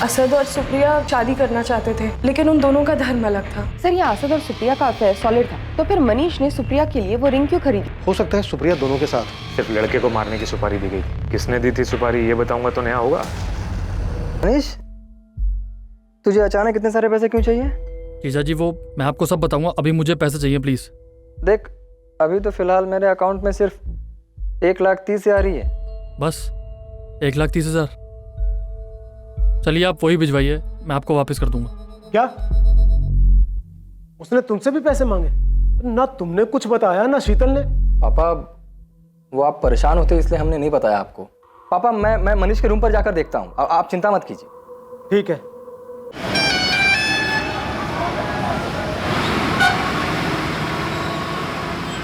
असद और सुप्रिया शादी करना चाहते थे, लेकिन उन दोनों का धर्म अलग था। सर, ये असद और सुप्रिया का अफेयर सॉलिड था, तो फिर मनीष ने सुप्रिया के लिए वो रिंग क्यों खरीदी? हो सकता है सुप्रिया दोनों के साथ। सिर्फ लड़के को मारने की सुपारी दी गई थी। किसने दी थी सुपारी ये बताऊंगा तो नया होगा। मनीष, तुझे अचानक इतने सारे पैसे क्यों चाहिए? जीजा जी, वो मैं आपको सब बताऊंगा, अभी मुझे पैसे चाहिए प्लीज। देख, अभी तो फिलहाल मेरे अकाउंट में सिर्फ 1,30,000 आ रही है। बस 1,30,000? चलिए आप वही भिजवाइए, मैं आपको वापस कर दूंगा। क्या उसने तुमसे भी पैसे मांगे? ना तुमने कुछ बताया ना शीतल ने। पापा, वो आप परेशान होते इसलिए हमने नहीं बताया आपको। पापा, मैं मनीष के रूम पर जाकर देखता हूँ, आप चिंता मत कीजिए। ठीक है।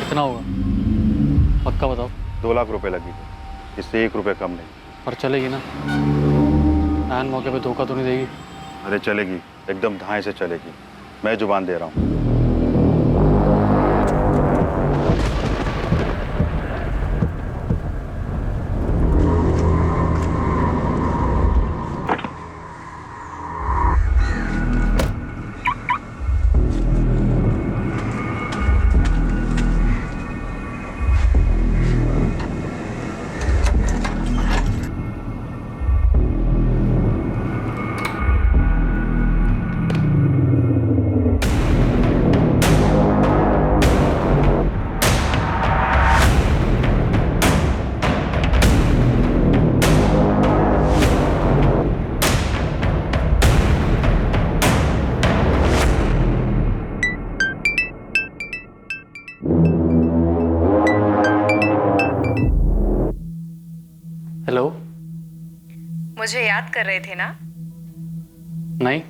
कितना होगा पक्का बताओ। 2 लाख रुपए लगी, इससे 1 रुपए कम नहीं। पर चलेगी ना? ऐन मौके पे धोखा तो नहीं देगी? अरे चलेगी, एकदम धाए से चलेगी, मैं जुबान दे रहा हूँ। हेलो, मुझे याद कर रहे थे ना? नहीं।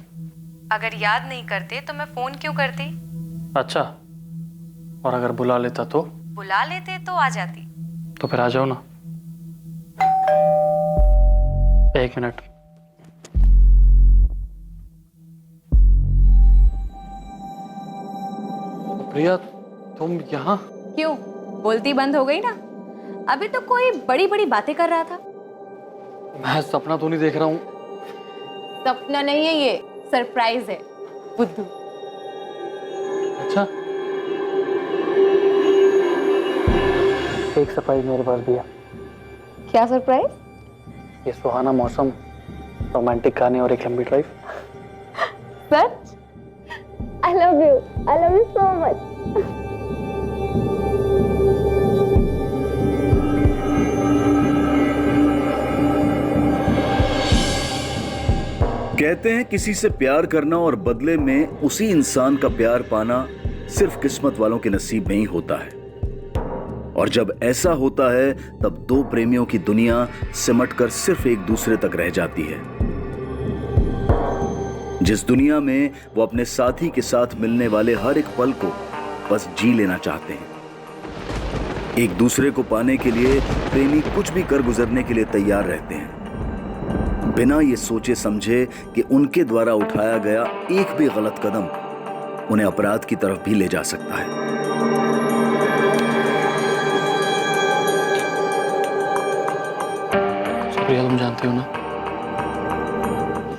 अगर याद नहीं करते तो मैं फोन क्यों करती? अच्छा, और अगर बुला लेता तो? बुला लेते तो आ जाती। तो फिर आ जाओ ना। 1 मिनट। प्रिया, तुम यहाँ? क्यों, बोलती बंद हो गई ना? अभी तो कोई बड़ी बड़ी बातें कर रहा था। मैं सपना तो नहीं देख रहा हूँ? सपना नहीं है ये, सरप्राइज है बुद्धू। अच्छा, एक सरप्राइज मेरे पास भी है। क्या सरप्राइज? ये सुहाना मौसम, रोमांटिक गाने और एक लंबी drive. Such? I love you so much. कहते हैं किसी से प्यार करना और बदले में उसी इंसान का प्यार पाना सिर्फ किस्मत वालों के नसीब में ही होता है। और जब ऐसा होता है तब दो प्रेमियों की दुनिया सिमटकर सिर्फ एक दूसरे तक रह जाती है। जिस दुनिया में वो अपने साथी के साथ मिलने वाले हर एक पल को बस जी लेना चाहते हैं। एक दूसरे को पाने के लिए प्रेमी कुछ भी कर गुजरने के लिए तैयार रहते हैं, बिना ये सोचे समझे कि उनके द्वारा उठाया गया एक भी गलत कदम उन्हें अपराध की तरफ भी ले जा सकता है। सुप्रिया, तुम जानती हो ना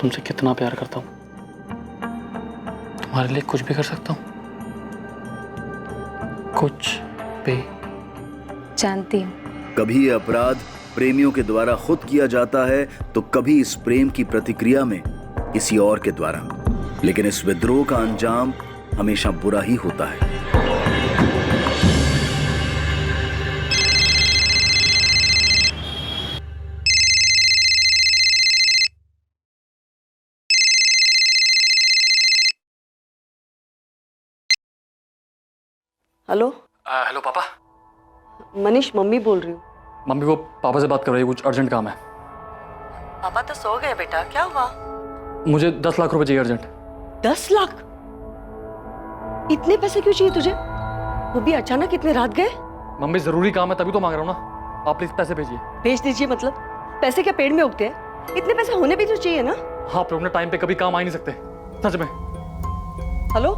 तुमसे कितना प्यार करता हूँ। तुम्हारे लिए कुछ भी कर सकता हूँ, कुछ भी। जानती हूँ। कभी ये अपराध प्रेमियों के द्वारा खुद किया जाता है तो कभी इस प्रेम की प्रतिक्रिया में किसी और के द्वारा, लेकिन इस विद्रोह का अंजाम हमेशा बुरा ही होता है। हेलो। हेलो पापा। मनीष, मम्मी बोल रही हूँ। मम्मी वो पापा से बात कर रही है, कुछ अर्जेंट काम है। पापा तो सो गए बेटा, क्या हुआ? मुझे 10 लाख रुपए चाहिए अर्जेंट। 10 लाख? इतने पैसे क्यों चाहिए तुझे? वो भी अचानक इतने रात गए? मम्मी जरूरी काम है तभी तो मांग रहा हूँ ना, आप प्लीज पैसे भेजिए। भेज दीजिए मतलब? पैसे क्या पेड़ में उगते हैं? इतने पैसे होने भी तो चाहिए ना। हाँ, पर अपने टाइम पे कभी काम आ ही नहीं सकते, सच में। हेलो।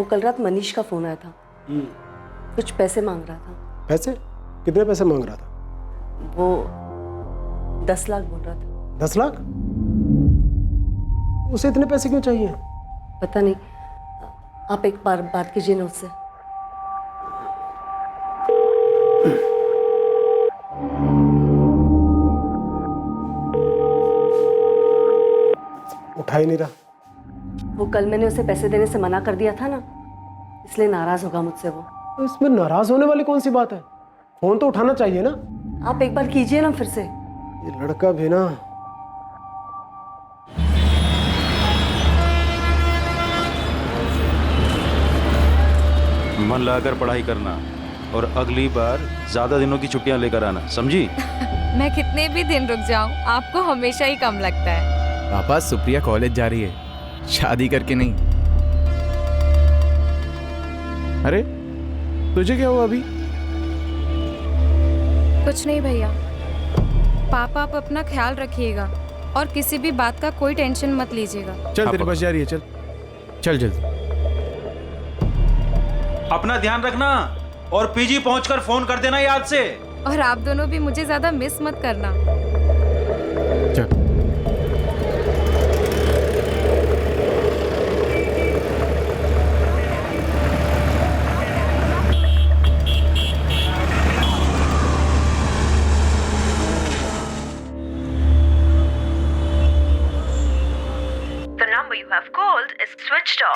कल रात मनीष का फोन आया था। कुछ पैसे मांग रहा था। पैसे? कितने पैसे मांग रहा था? वो 10 लाख बोल रहा था। 10 लाख? उसे इतने पैसे क्यों चाहिए? पता नहीं, आप एक बार बात कीजिए ना उससे। उठा ही नहीं रहा। वो कल मैंने उसे पैसे देने से मना कर दिया था ना, इसलिए नाराज होगा मुझसे वो। तो इसमें नाराज होने वाली कौन सी बात है? फोन तो उठाना चाहिए ना। आप एक बार कीजिए ना फिर से। ये लड़का भी ना। मन लगाकर पढ़ाई करना और अगली बार ज्यादा दिनों की छुट्टियां लेकर आना, समझी? मैं कितने भी दिन रुक जाऊं, आपको हमेशा ही कम लगता है। पापा, सुप्रिया कॉलेज जा रही है, शादी करके नहीं। अरे तुझे क्या हुआ अभी? कुछ नहीं भैया। पापा, आप अपना ख्याल रखिएगा और किसी भी बात का कोई टेंशन मत लीजिएगा। चल, तेरी बस जा रही है, चल चल जल्दी। अपना ध्यान रखना और पीजी पहुंचकर फोन कर देना याद से। और आप दोनों भी मुझे ज्यादा मिस मत करना। चल।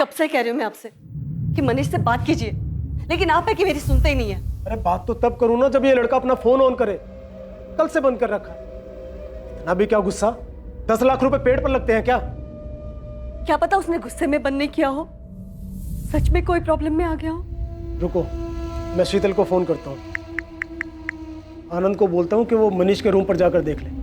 कब से कह रही हूँ मैं आपसे कि मनीष से बात कीजिए, लेकिन आप है कि मेरी सुनते ही नहीं है। अरे बात तो तब करूँ ना जब ये लड़का अपना फोन ऑन करे। कल से बंद कर रखा है। इतना भी क्या गुस्सा? 10 लाख रुपए पेड़ पर लगते हैं क्या? क्या पता उसने गुस्से में बंद नहीं किया हो, सच में कोई प्रॉब्लम में आ गया हो। रुको, मैं शीतल को फोन करता हूँ। आनंद को बोलता हूँ कि वो मनीष के रूम पर जाकर देख ले।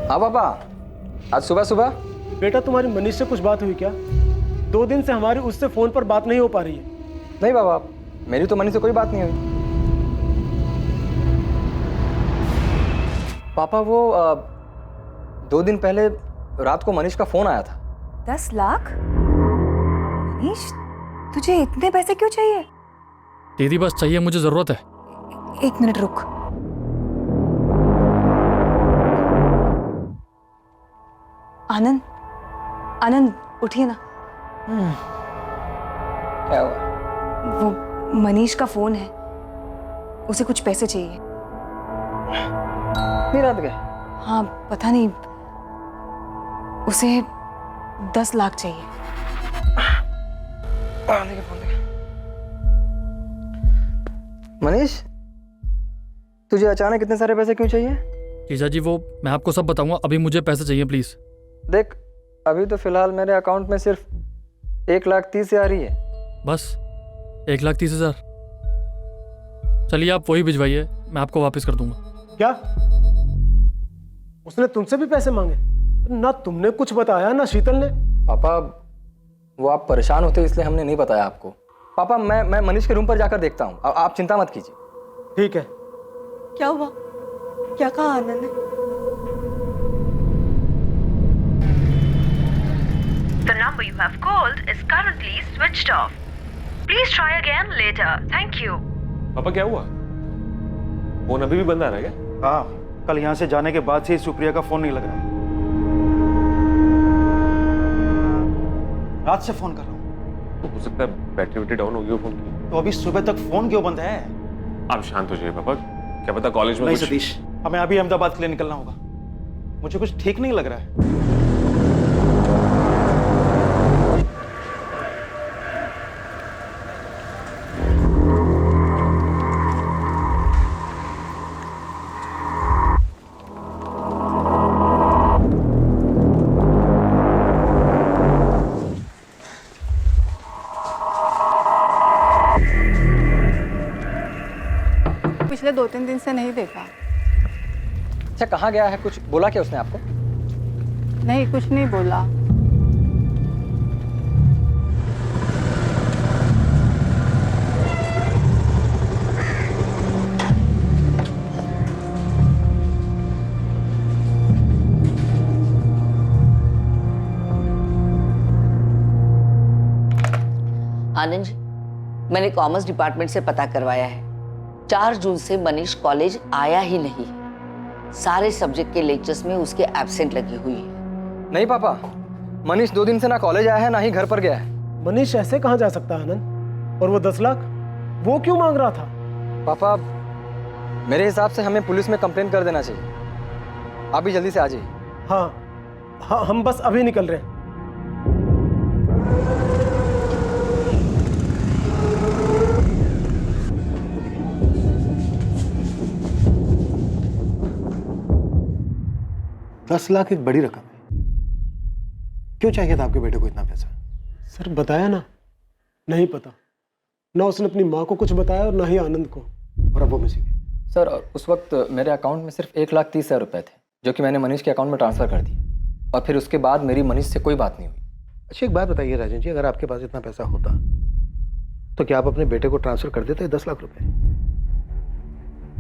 हाँ पापा, आज सुबह सुबह। बेटा, तुम्हारी मनीष से कुछ बात हुई क्या? 2 दिन से हमारी उससे फोन पर बात नहीं हो पा रही है। नहीं पापा, मेरी तो मनीष से कोई बात नहीं हुई। पापा, वो 2 दिन पहले रात को मनीष का फोन आया था। 10 लाख? मनीष, तुझे इतने पैसे क्यों चाहिए? दीदी बस चाहिए, मुझे जरूरत है। 1 मिनट रुक। आनंद, आनंद उठिए ना। क्या हुआ? वो मनीष का फोन है, उसे कुछ पैसे चाहिए। नहीं रात गए? हाँ, पता नहीं, उसे 10 लाख चाहिए। मनीष, तुझे अचानक इतने सारे पैसे क्यों चाहिए? जीजा जी, वो मैं आपको सब बताऊंगा, अभी मुझे पैसे चाहिए प्लीज। देख, अभी तो फिलहाल मेरे अकाउंट में सिर्फ 1,30,000 आ रही है। बस 1,30,000? चलिए आप वही भिजवाइए, मैं आपको वापस कर दूंगा। क्या? उसने तुमसे भी पैसे मांगे? ना तुमने कुछ बताया ना शीतल ने। पापा, वो आप परेशान होते इसलिए हमने नहीं बताया आपको। पापा, मैं मनीष के रूम पर जाकर देखता हूँ, आप चिंता मत कीजिए। ठीक है। क्या हुआ? क्या कहा आनंद ने? The number you have called is currently switched off. Please try again later. Thank you. पापा क्या हुआ? फोन अभी भी बंद आ रहा है क्या? हाँ, कल यहाँ से जाने के बाद से सुप्रिया का फोन नहीं लग रहा है। रात से फोन कर रहा हूँ। तो हो सकता है बैटरी डाउन हो गई हो फोन की। तो अभी सुबह तक फोन क्यों बंद है? आप शांत हो जाइए पापा, क्या पता कॉलेज में नहीं कुछ... सतीश, हमें अभी अहमदाबाद के लिए निकलना होगा। मुझे कुछ ठीक नहीं लग रहा है। पिछले 2-3 दिन से नहीं देखा। अच्छा, कहाँ गया है? कुछ बोला क्या उसने आपको? नहीं, कुछ नहीं बोला। आनंद जी, मैंने कॉमर्स डिपार्टमेंट से पता करवाया है, 4 जून से मनीष कॉलेज आया ही नहीं है। सारे सब्जेक्ट के लेक्चर्स में उसके एब्सेंट लगी हुई है। नहीं पापा, मनीष 2 दिन से ना कॉलेज आया है ना ही घर पर गया है। मनीष ऐसे कहाँ जा सकता है आनंद? और वो 10 लाख वो क्यों मांग रहा था? पापा, मेरे हिसाब से हमें पुलिस में कंप्लेन कर देना चाहिए। आप भी जल्दी से आ जाइए। हाँ, हम बस अभी निकल रहे हैं। $10 लाख एक बड़ी रकम है। क्यों चाहिए था आपके बेटे को इतना पैसा? सर बताया ना, नहीं पता। ना उसने अपनी माँ को कुछ बताया और ना ही आनंद को। और अब वो मिसिंग है। सर उस वक्त मेरे अकाउंट में सिर्फ 1,30,000 रुपए थे, जो कि मैंने मनीष के अकाउंट में ट्रांसफ़र कर दिए, और फिर उसके बाद मेरी मनीष से कोई बात नहीं हुई। अच्छा एक बात बताइए राजन जी, अगर आपके पास इतना पैसा होता तो क्या आप अपने बेटे को ट्रांसफ़र कर देते 10 लाख रुपए?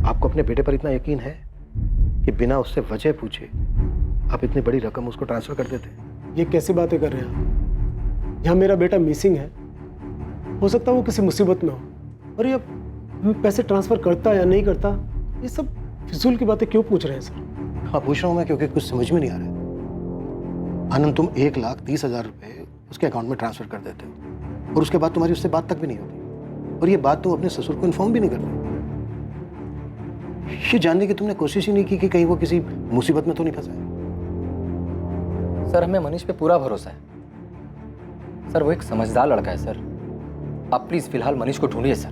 आपको अपने बेटे पर इतना यकीन है कि बिना उससे वजह पूछे आप इतनी बड़ी रकम उसको ट्रांसफ़र कर देते? ये कैसी बातें कर रहे हैं आप? यहाँ मेरा बेटा मिसिंग है, हो सकता है वो किसी मुसीबत में हो, और ये पैसे ट्रांसफ़र करता या नहीं करता, ये सब फिजूल की बातें क्यों पूछ रहे हैं सर? हाँ पूछ रहा हूँ मैं, क्योंकि कुछ समझ में नहीं आ रहा है। आनंद, तुम 1,30,000 रुपए उसके अकाउंट में ट्रांसफ़र कर देते हो और उसके बाद तुम्हारी उससे बात तक भी नहीं होती, और ये बात तुम अपने ससुर को इन्फॉर्म भी नहीं करते। ये जानने की तुमने कोशिश ही नहीं की कि कहीं वो किसी मुसीबत में तो नहीं फंसा है। सर हमें मनीष पे पूरा भरोसा है। सर वो एक समझदार लड़का है सर। आप प्लीज फिलहाल मनीष को ढूंढिए सर।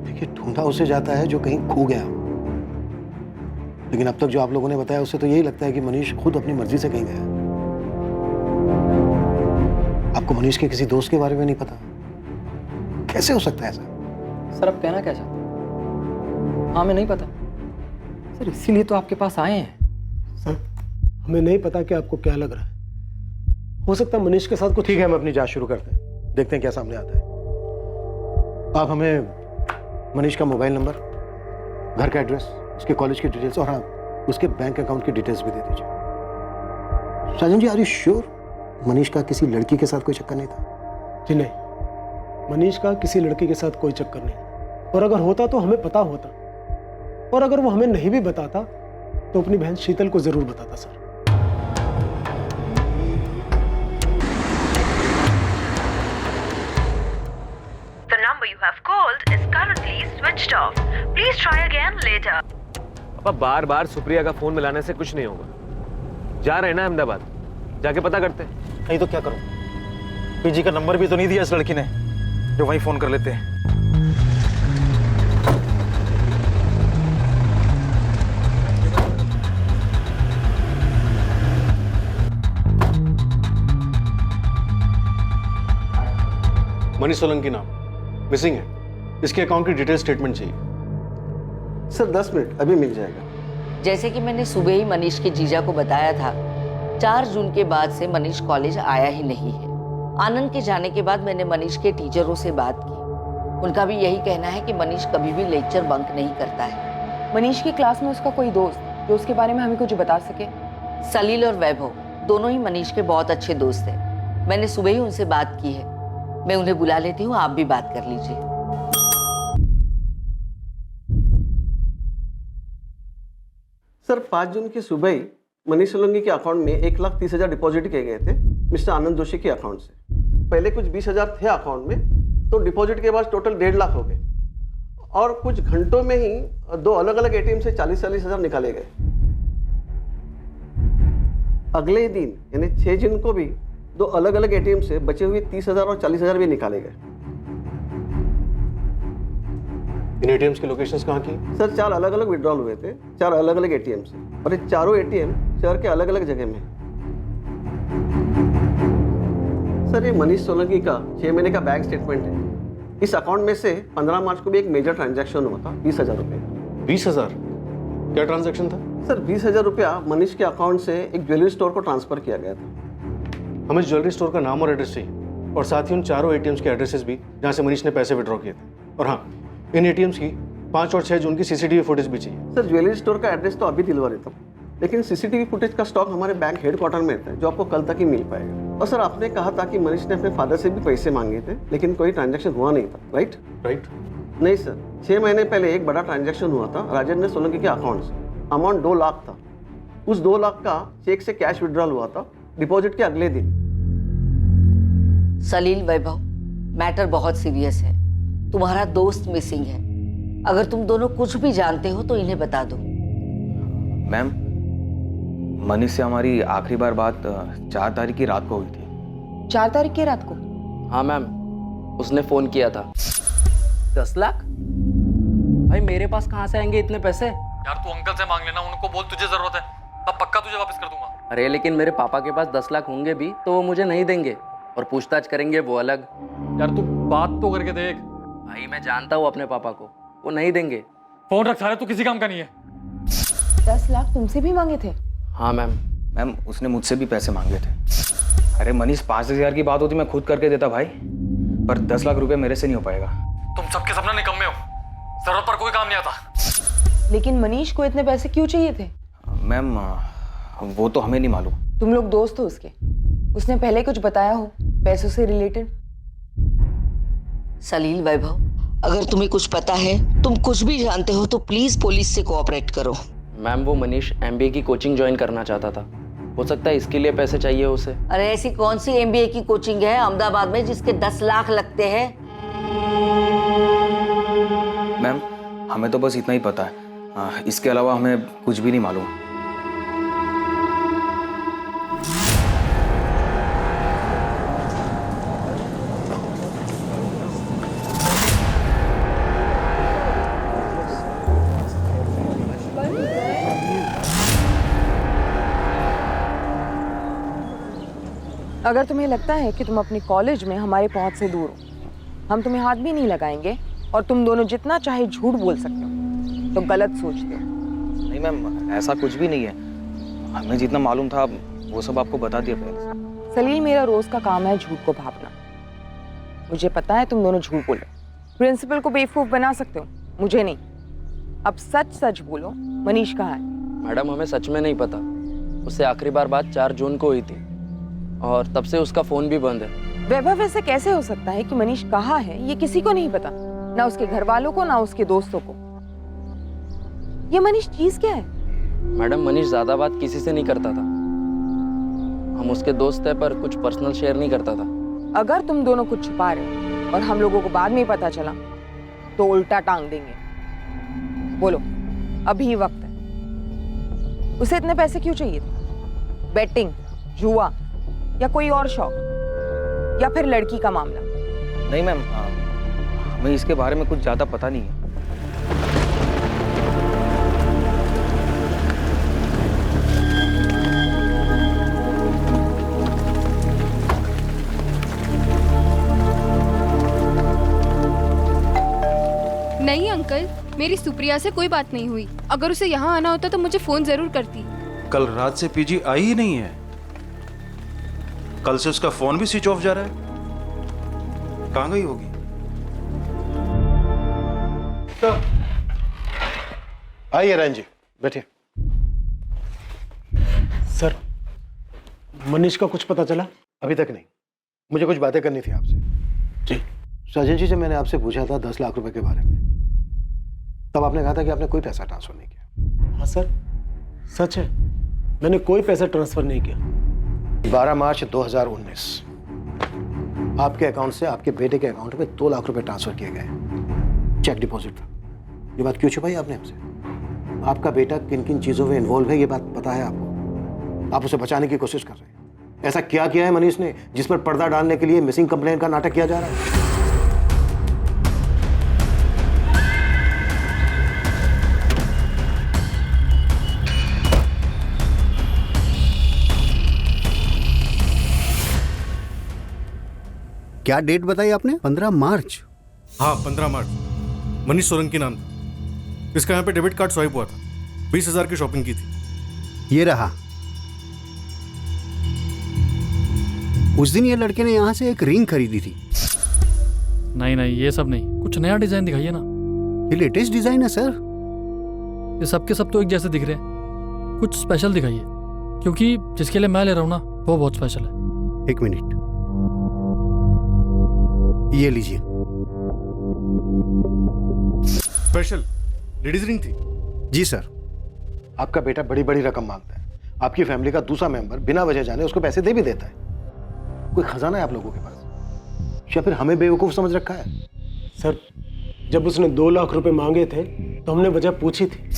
देखिए, ढूंढा उसे जाता है जो कहीं खो गया हो, लेकिन अब तक जो आप लोगों ने बताया उससे तो यही लगता है कि मनीष खुद अपनी मर्जी से कहीं गया। आपको मनीष के किसी दोस्त के बारे में नहीं पता? कैसे हो सकता है ऐसा? सर आप कहना क्या चाहते हैं? हाँ, हमें नहीं पता सर, इसीलिए तो आपके पास आए हैं। सर हमें नहीं पता कि आपको क्या लग रहा है, हो सकता है मनीष के साथ कुछ। ठीक है, हम अपनी जांच शुरू करते हैं, देखते हैं क्या सामने आता है। आप हमें मनीष का मोबाइल नंबर, घर का एड्रेस, उसके कॉलेज की डिटेल्स और हाँ उसके बैंक अकाउंट की डिटेल्स भी दे दीजिए। Rajan ji, are you sure Manish का किसी लड़की के साथ कोई चक्कर नहीं था? जी नहीं, मनीष का किसी लड़की के साथ कोई चक्कर नहीं, और अगर होता तो हमें पता होता, और अगर वो हमें नहीं भी बताता तो अपनी बहन शीतल को जरूर बताता sir. The number you have called is currently switched off. Please try again later. पापा बार बार सुप्रिया का फोन मिलाने से कुछ नहीं होगा। जा रहे हैं ना अहमदाबाद, जाके पता करते हैं। नहीं तो क्या करूं? पीजी का नंबर भी तो नहीं दिया इस लड़की ने, जो वहीं फोन कर लेते हैं। मनीष सोलंकी नाम, मिसिंग है। इसके अकाउंट की डिटेल स्टेटमेंट चाहिए। सर 10 मिनट, अभी मिल जाएगा। जैसे कि मैंने सुबह ही मनीष के जीजा को बताया था, 4 जून के बाद से मनीष कॉलेज आया ही नहीं है। आनंद के जाने के बाद मैंने मनीष के टीचरों से बात की, उनका भी यही कहना है कि मनीष कभी भी लेक्चर बंक नहीं करता है। मनीष की क्लास में उसका कोई दोस्त जो उसके बारे में हमें कुछ बता सके? सलील और वैभव दोनों ही मनीष के बहुत अच्छे दोस्त हैं। मैंने सुबह ही उनसे बात की है, मैं उन्हें बुला लेती हूँ, आप भी बात कर लीजिए। सर 5 जून की सुबह ही मनीष सोलंकी के अकाउंट में 1,30,000 डिपॉजिट किए गए थे मिस्टर आनंद जोशी के अकाउंट से। पहले कुछ 20,000 थे अकाउंट में, तो डिपॉजिट के बाद टोटल 1.5 लाख हो गए, और कुछ घंटों में ही 2 अलग अलग एटीएम से 40,000 निकाले गए। अगले ही दिन यानी 6 जून को भी 2 अलग अलग एटीएम से बचे हुए 30,000 और 40,000 भी निकाले गए। इन एटीएम्स की लोकेशंस कहाँ की? सर 4 अलग अलग विड्रॉल हुए थे, 4 अलग अलग एटीएम से, और ये चारों एटीएम शहर के अलग अलग जगह में। सर ये मनीष सोलंकी का 6 महीने का बैंक स्टेटमेंट है। इस अकाउंट में से 15 मार्च को भी एक मेजर ट्रांजैक्शन हुआ था 20,000 रुपये का। 20,000? क्या ट्रांजैक्शन था? सर 20,000 रुपया मनीष के अकाउंट से एक ज्वेलरी स्टोर को ट्रांसफर किया गया था। हमें ज्वेलरी स्टोर का नाम और एड्रेस चाहिए, और साथ ही उन चारों एटीएम्स के एड्रेसेस भी जहाँ से मनीष ने पैसे विड्रॉ किए थे। और हाँ, इन एटीएम्स की 5 और 6 जून की सीसीटीवी फुटेज भी चाहिए। सर ज्वेलरी स्टोर का एड्रेस तो अभी दिलवा देता हूँ, लेकिन सीसीटीवी फुटेज का स्टॉक हमारे बैंक हेडक्वार्टर में रहता है, जो आपको कल तक ही मिल पाएगा। और सर आपने कहा था कि मनीष ने अपने फादर से भी पैसे मांगे थे, लेकिन कोई ट्रांजैक्शन हुआ नहीं था, राइट? राइट। नहीं सर, 6 महीने पहले एक बड़ा ट्रांजैक्शन हुआ था राजेंद्र सोलंकी के अकाउंट से। अमाउंट 2 लाख था। उस 2 लाख का चेक से कैश विड्रॉल हुआ था डिपॉजिट के अगले दिन। सलील वैभव, मैटर बहुत सीरियस है। तुम्हारा दोस्त मिसिंग है। अगर तुम दोनों कुछ भी जानते हो तो इन्हें बता दो। मैम, मनीष से हमारी आखिरी बार बात 4 तारीख की रात को हुई थी। 4 तारीख की रात को? हाँ मैम, उसने फोन किया था। 10 लाख? भाई मेरे पास कहाँ से आएंगे इतने पैसे? यार तू अंकल से मांग लेना, उनको बोल तुझे जरूरत है, तब पक्का तुझे वापस कर दूंगा। अरे लेकिन मेरे पापा के पास 10 लाख होंगे भी तो वो मुझे नहीं देंगे, और पूछताछ करेंगे वो अलग। यार तू बात तो करके देख। भाई मैं जानता हूँ अपने पापा को, वो नहीं देंगे। फोन रख सारे, तू किसी काम का नहीं है। 10 लाख तुमसे भी मांगे थे? हाँ मैम। मैम, उसने मुझसे भी पैसे मांगे थे। अरे मनीष, 5,000 की बात होती मैं खुद करके देता भाई, पर 10 लाख रुपए मेरे से नहीं हो पाएगा। तुम सबके सपना निकम्मे हो, जरूरत पर कोई काम नहीं आता। लेकिन मनीष को इतने पैसे क्यों चाहिए थे? मैम, वो तो हमें नहीं मालूम। तुम लोग दोस्त हो उसके? उसने पहले कुछ बताया हो पैसों से रिलेटेड? सलील वैभव, अगर तुम्हें कुछ पता है, तुम कुछ भी जानते हो तो प्लीज पुलिस से कोऑपरेट करो। मैम वो मनीष MBA की कोचिंग ज्वाइन करना चाहता था, हो सकता है इसके लिए पैसे चाहिए उसे। अरे ऐसी कौन सी MBA की कोचिंग है अहमदाबाद में जिसके 10 लाख लगते हैं? मैम, हमें तो बस इतना ही पता है, इसके अलावा हमें कुछ भी नहीं मालूम। अगर तुम्हें लगता है कि तुम अपनी कॉलेज में हमारे पहुंच से दूर हो, हम तुम्हें हाथ भी नहीं लगाएंगे और तुम दोनों जितना चाहे झूठ बोल सकते हो, तो गलत सोचते हो। नहीं मैम, ऐसा कुछ भी नहीं है। हमें जितना मालूम था वो सब आपको बता दिया पहले। सलील, मेरा रोज का काम है झूठ को भापना। मुझे पता है तुम दोनों झूठ बोले, प्रिंसिपल को बेवकूफ बना सकते हो, मुझे नहीं। अब सच सच बोलो, मनीष कहाँ है? मैडम हमें सच में नहीं पता। उससे आखिरी बार बात 4 जून को हुई थी और तब से उसका फोन भी बंद है। वैभव, ऐसे कैसे हो सकता है कि मनीष कहाँ है ये किसी को नहीं पता, ना उसके घर वालों को ना उसके दोस्तों को? ये मनीष चीज क्या है? मैडम मनीष ज्यादा बात किसी से नहीं करता था। हम उसके दोस्त हैं पर कुछ पर्सनल शेयर नहीं करता था। अगर तुम दोनों कुछ छुपा रहे हो और हम लोगों को बाद में पता चला तो उल्टा टांग देंगे। बोलो, अभी वक्त है। उसे इतने पैसे क्यों चाहिए थे? बेटिंग, जुआ या कोई और शौक, या फिर लड़की का मामला? नहीं मैम, हमें इसके बारे में कुछ ज्यादा पता नहीं है। नहीं अंकल, मेरी सुप्रिया से कोई बात नहीं हुई। अगर उसे यहाँ आना होता तो मुझे फोन जरूर करती। कल रात से पीजी आई ही नहीं है। कल से उसका फोन भी स्विच ऑफ जा रहा है। कहाँ गई होगी? आइए रंजी, बैठिए। सर, मनीष का कुछ पता चला? अभी तक नहीं, मुझे कुछ बातें करनी थी आपसे। जी। साजन जी से मैंने आपसे पूछा था 10 लाख रुपए के बारे में, तब आपने कहा था कि आपने कोई पैसा ट्रांसफर नहीं किया। हाँ सर, सच है, मैंने कोई पैसा ट्रांसफर नहीं किया। 12 मार्च 2019 आपके अकाउंट से आपके बेटे के अकाउंट में 2 लाख रुपए ट्रांसफर किए गए। चेक डिपॉजिट था। ये बात क्यों छुपाई आपने हमसे? आपका बेटा किन किन चीजों में इन्वॉल्व है ये बात पता है आपको? आप उसे बचाने की कोशिश कर रहे हैं। ऐसा क्या किया है मनीष ने जिस पर पर्दा डालने के लिए मिसिंग कंप्लेन का नाटक किया जा रहा है? क्या डेट बताई आपने? 15 मार्च? हाँ 15 मार्च। मनीष सोलंकी नाम था। इसका यहाँ पे डेबिट कार्ड स्वाइप हुआ था। 20,000 की शॉपिंग की थी। ये रहा। उस दिन ये लड़के ने यहाँ से एक रिंग खरीदी थी। नहीं नहीं, ये सब नहीं, कुछ नया डिजाइन दिखाइए ना। ये लेटेस्ट डिजाइन है सर। ये सब के सब तो एक जैसे दिख रहे हैं, कुछ स्पेशल दिखाइए, क्योंकि जिसके लिए मैं ले रहा हूँ ना वो बहुत स्पेशल है। एक मिनट, ये लीजिए। स्पेशल लेडीज रिंग थी? जी सर। आपका बेटा बड़ी बड़ी रकम मांगता है, आपकी फैमिली का दूसरा मेंबर बिना वजह जाने उसको पैसे दे भी देता है। कोई खजाना है आप लोगों के पास या फिर हमें बेवकूफ समझ रखा है? सर, जब उसने 2 लाख रुपए मांगे थे तो हमने वजह पूछी थी।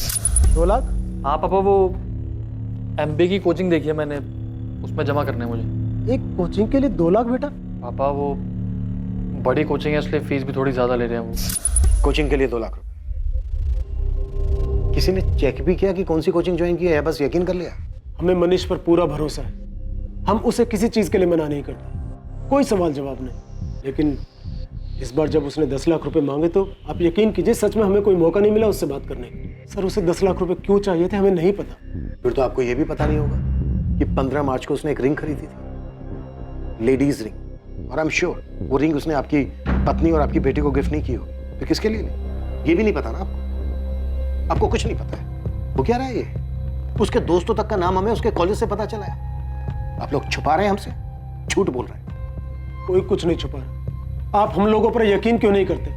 2 लाख? हाँ पापा, वो MBA की कोचिंग देखी है मैंने, उसमें जमा करने हैं मुझे। एक कोचिंग के लिए 2 लाख बेटा? पापा वो बड़ी कोचिंग है इसलिए फीस भी थोड़ी ज़्यादा ले रहे हैं वो। कोचिंग के लिए 2 लाख रुपए? किसी ने चेक भी किया कि कौन सी कोचिंग ज्वाइन की है या बस यकीन कर लिया? हमें मनीष पर पूरा भरोसा है, हम उसे किसी चीज के लिए मना नहीं करते, कोई सवाल जवाब नहीं। लेकिन इस बार जब उसने 10 लाख रुपए मांगे तो आप यकीन कीजिए सच में हमें कोई मौका नहीं मिला उससे बात करने का। सर, उसे 10 लाख रुपए क्यों चाहिए थे हमें नहीं पता। फिर तो आपको यह भी पता नहीं होगा कि 15 मार्च को उसने एक रिंग खरीदी थी, लेडीज रिंग, और आई एम श्योर वो रिंग उसने आपकी पत्नी और आपकी बेटी को गिफ्ट नहीं की होगी। फिर किसके लिए ली? ये भी नहीं पता ना आपको? आपको कुछ नहीं पता है। वो क्या रहा है ये? उसके दोस्तों तक का नाम हमें उसके कॉलेज से पता चला है। आप लोग छुपा रहे हैं हमसे, झूठ बोल रहे हैं। कोई कुछ नहीं छुपा रहा। आप हम लोगों पर यकीन क्यों नहीं करते?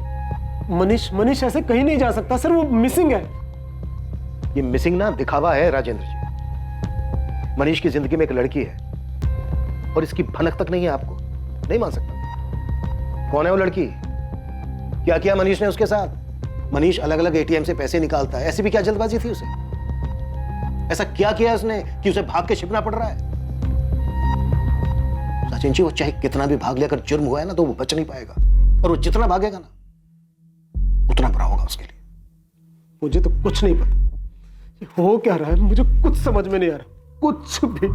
मनीष ऐसे कहीं नहीं जा सकता सर, वो मिसिंग है। ये मिसिंग ना दिखावा है राजेंद्र जी। मनीष की जिंदगी में एक लड़की है और इसकी भनक तक नहीं है, आपको नहीं मान सकता। कौन है वो लड़की? क्या किया मनीष ने उसके साथ? मनीष अलग अलग ATM से पैसे निकालता है, ऐसी भी क्या जल्दबाजी थी उसे? ऐसा क्या किया उसने कि उसे भाग के छिपना पड़ रहा है? सचिन जी, वो चाहे कितना भी भाग लिया, अगर जुर्म हुआ है ना तो वो बच नहीं पाएगा, और वो जितना भागेगा ना उतना बुरा होगा उसके लिए। मुझे तो कुछ नहीं पता ये हो क्या रहा है, मुझे कुछ समझ में नहीं आ रहा, कुछ भी।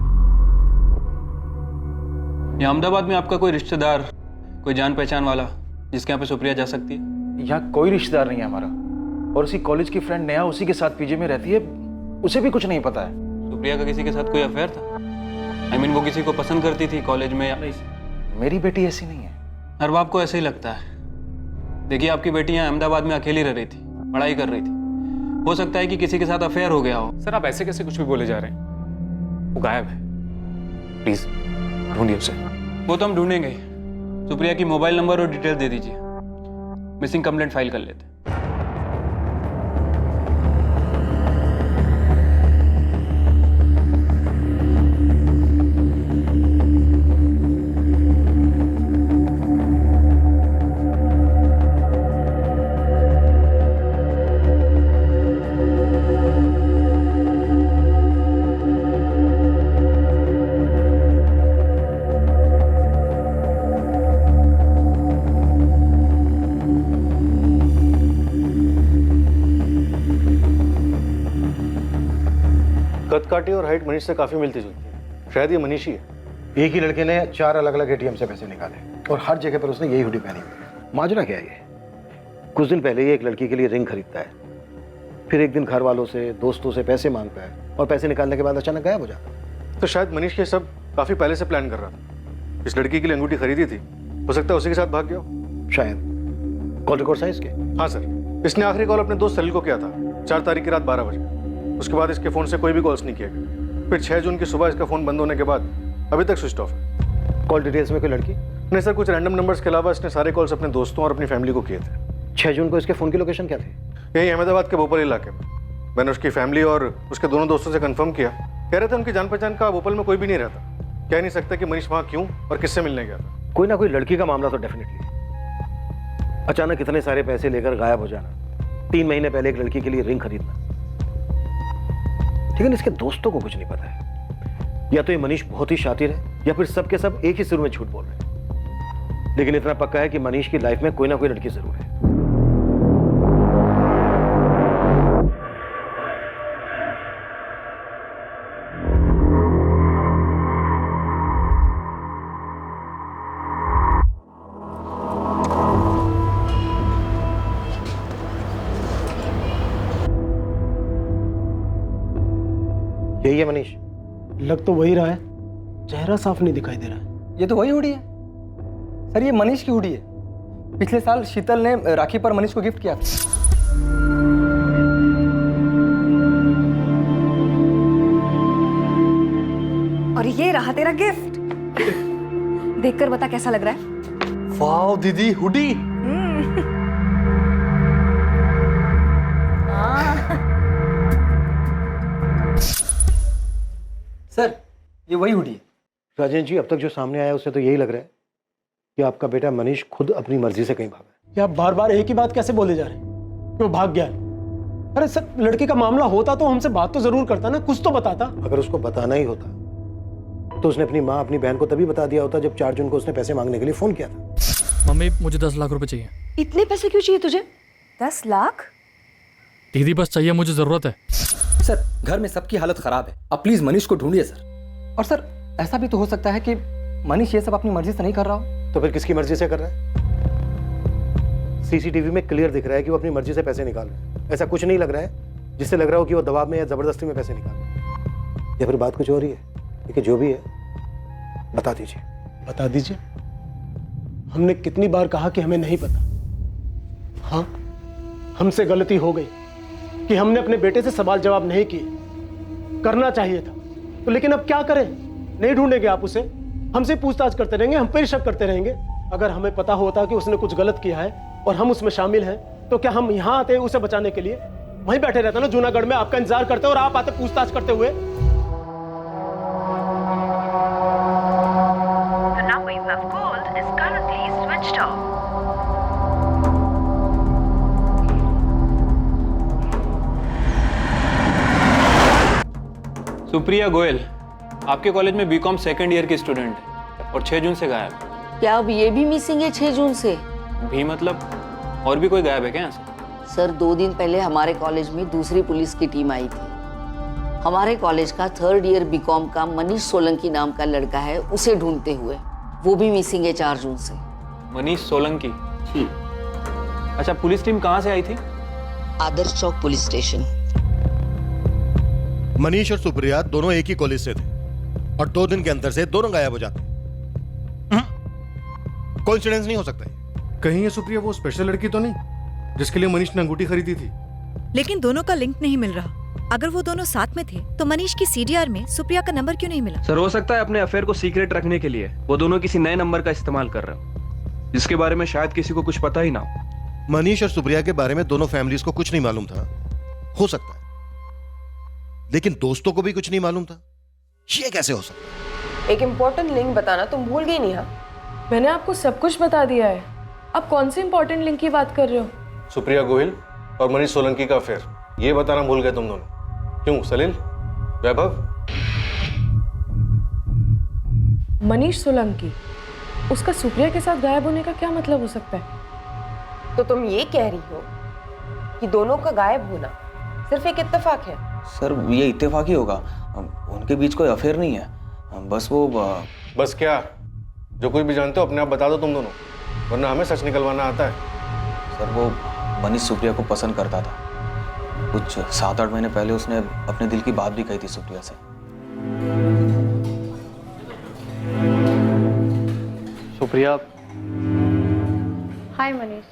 यहाँ अहमदाबाद में आपका कोई रिश्तेदार, कोई जान पहचान वाला जिसके यहाँ पे सुप्रिया जा सकती है? यहाँ कोई रिश्तेदार नहीं है हमारा, और उसी कॉलेज की फ्रेंड नेहा उसी के साथ पीजी में रहती है, उसे भी कुछ नहीं पता है। सुप्रिया का किसी के साथ कोई अफेयर था? I mean, वो किसी को पसंद करती थी कॉलेज में या नहीं? मेरी बेटी ऐसी नहीं है। हर बाप को ऐसे ही लगता है। देखिए, आपकी बेटी यहाँ अहमदाबाद में अकेली रह रही थी, पढ़ाई कर रही थी, हो सकता है कि किसी के साथ अफेयर हो गया हो। सर, आप ऐसे कैसे कुछ भी बोले जा रहे हैं? वो गायब है, प्लीज ढूंढिए उसे। वो तो हम ढूंढेंगे ही। सुप्रिया की मोबाइल नंबर और डिटेल दे दीजिए, मिसिंग कंप्लेंट फाइल कर लेते। कदकाठी और हाइट मनीष से काफी मिलती जुलती है, शायद ये मनीष ही है। एक ही लड़के ने 4 अलग अलग ATM से पैसे निकाले और हर जगह पर उसने यही हुडी पहनी हुई है। माजरा क्या है ये? कुछ दिन पहले ही एक लड़की के लिए रिंग खरीदता है, फिर एक दिन घर वालों से, दोस्तों से पैसे मांगता है और पैसे निकालने के बाद अचानक गायब हो जाता है। तो शायद मनीष ये सब काफी पहले से प्लान कर रहा था। इस लड़की के लिए अंगूठी खरीदी थी, हो सकता है उसी के साथ भाग गया हो। शायद। कॉल रिकॉर्ड साइज के? हाँ सर, इसने आखिरी कॉल अपने दोस्त सलील को किया था 4 तारीख की रात 12 बजे। उसके बाद इसके फोन से कोई भी कॉल्स नहीं किया गया। फिर 6 जून की सुबह इसका फोन बंद होने के बाद अभी तक स्विच ऑफ है। कॉल डिटेल्स में कोई लड़की? नहीं सर, कुछ रैंडम नंबर्स के अलावा इसने सारे कॉल्स अपने दोस्तों और अपनी फैमिली को किए थे। 6 जून को इसके फोन की लोकेशन क्या थी? यही अहमदाबाद के भोपाल इलाके में। मैंने उसकी फैमिली और उसके दोनों दोस्तों से कंफर्म किया, कह रहे थे उनकी जान पहचान का भोपाल में कोई भी नहीं रहता। कह नहीं सकता कि मनीष वहाँ क्यों और किससे मिलने गया था। कोई ना कोई लड़की का मामला तो डेफिनेटली। अचानक इतने सारे पैसे लेकर गायब हो जाना, 3 महीने पहले एक लड़की के लिए रिंग खरीदना, लेकिन इसके दोस्तों को कुछ नहीं पता है। या तो ये मनीष बहुत ही शातिर है या फिर सब के सब एक ही सुर में झूठ बोल रहे हैं। लेकिन इतना पक्का है कि मनीष की लाइफ में कोई ना कोई लड़की जरूर है। यही है मनीष? लग तो वही रहा है, चेहरा साफ नहीं दिखाई दे रहा है। ये तो वही हुडी है सर, ये मनीष की हुडी है। पिछले साल शीतल ने राखी पर मनीष को गिफ्ट किया था। और ये रहा तेरा गिफ्ट। देखकर बता कैसा लग रहा है। वाह दीदी, हुडी। सर ये वही हुडी है। राजेश जी, अब तक जो सामने आया उससे तो यही लग रहा है कि आपका बेटा मनीष खुद अपनी मर्जी से कहीं भागा है। ये आप बार बार एक ही बात कैसे बोले जा रहे हैं कि वो भाग गया है? अरे सर, लड़के का मामला होता तो हमसे बात तो जरूर करता ना, कुछ तो बताता। अगर उसको बताना ही होता तो उसने अपनी माँ अपनी बहन को तभी बता दिया होता जब 4 जून को उसने पैसे मांगने के लिए फोन किया था। मम्मी मुझे 10 लाख रुपए चाहिए। इतने पैसे क्यों चाहिए तुझे? 10 लाख? दीदी बस चाहिए, मुझे जरूरत है। सर घर में सबकी हालत खराब है, आप प्लीज मनीष को ढूंढिए सर। और सर ऐसा भी तो हो सकता है कि मनीष ये सब अपनी मर्जी से नहीं कर रहा हो। तो फिर किसकी मर्जी से कर रहा है? सीसीटीवी में क्लियर दिख रहा है कि वो अपनी मर्जी से पैसे निकाल रहा है। ऐसा कुछ नहीं लग रहा है जिससे लग रहा हो कि वो दबाव में या जबरदस्ती में पैसे निकाल रहा है, या फिर बात कुछ हो रही है। लेकिन जो भी है बता दीजिए। बता दीजिए? हमने कितनी बार कहा कि हमें नहीं पता। हाँ, हमसे गलती हो गई कि हमने अपने बेटे से सवाल जवाब नहीं किए। करना चाहिए था तो, लेकिन अब क्या करें? नहीं ढूंढेंगे आप उसे? हमसे पूछताछ करते रहेंगे, हम पे ही शक करते रहेंगे। अगर हमें पता होता कि उसने कुछ गलत किया है और हम उसमें शामिल हैं, तो क्या हम यहाँ आते उसे बचाने के लिए? वहीं बैठे रहते ना जूनागढ़ में, आपका इंतजार करते और आप आते पूछताछ करते हुए। The number you have called is currently switched off. Supriya Goyal आपके कॉलेज में बीकॉम सेकंड ईयर की स्टूडेंट है और 6 जून से गायब है। क्या अब ये भी मिसिंग है 6 जून से? भी मतलब और भी कोई गायब है क्या यहाँ से? सर 2 दिन पहले हमारे कॉलेज में दूसरी पुलिस की टीम आई थी। हमारे कॉलेज का 3rd ईयर बीकॉम का मनीष सोलंकी नाम का लड़का है, उसे ढूंढते हुए। वो भी मिसिंग है 4 जून से। मनीष सोलंकी? जी। अच्छा, पुलिस टीम कहाँ से आई थी? आदर्श चौक पुलिस स्टेशन। मनीष और सुप्रिया दोनों एक ही कॉलेज से थे और 2 दिन के अंतर से दोनों गायब हो जाते। कोइंसिडेंस नहीं हो सकता है। कहीं ये सुप्रिया वो स्पेशल लड़की तो नहीं जिसके लिए मनीष ने अंगूठी खरीदी थी? लेकिन दोनों का लिंक नहीं मिल रहा। अगर वो दोनों साथ में थे तो मनीष की सीडीआर में सुप्रिया का नंबर क्यों नहीं मिला? सर हो सकता है अपने अफेयर को सीक्रेट रखने के लिए वो दोनों किसी नए नंबर का इस्तेमाल कर रहे हो, जिसके बारे में शायद किसी को कुछ पता ही ना हो। मनीष और सुप्रिया के बारे में दोनों फैमिलीज को कुछ नहीं मालूम था, हो सकता है, लेकिन दोस्तों को भी कुछ नहीं मालूम था। ये कैसे हो सकता है? एक इम्पोर्टेंट लिंक बताना तुम भूल गई नेहा। मैंने आपको सब कुछ बता दिया है, आप कौन से इम्पोर्टेंट लिंक की बात कर रहे हो? सुप्रिया गोयल और मनीष सोलंकी का अफेयर, ये बताना भूल गए तुम दोनों। क्यों सलील, वैभव? मनीष सोलंकी, उसका सुप्रिया के साथ गायब होने का क्या मतलब हो सकता है? तो तुम ये कह रही हो कि दोनों का गायब होना सिर्फ एक इत्तेफाक है? सर ये इत्तेफाक ही होगा, उनके बीच कोई अफेयर नहीं है, बस वो बस क्या? जो कुछ भी जानते हो अपने आप बता दो तुम दोनों, वरना हमें सच निकलवाना आता है। सर वो मनीष सुप्रिया को पसंद करता था। कुछ 7-8 महीने पहले उसने अपने दिल की बात भी कही थी सुप्रिया से। सुप्रिया। हाय मनीष।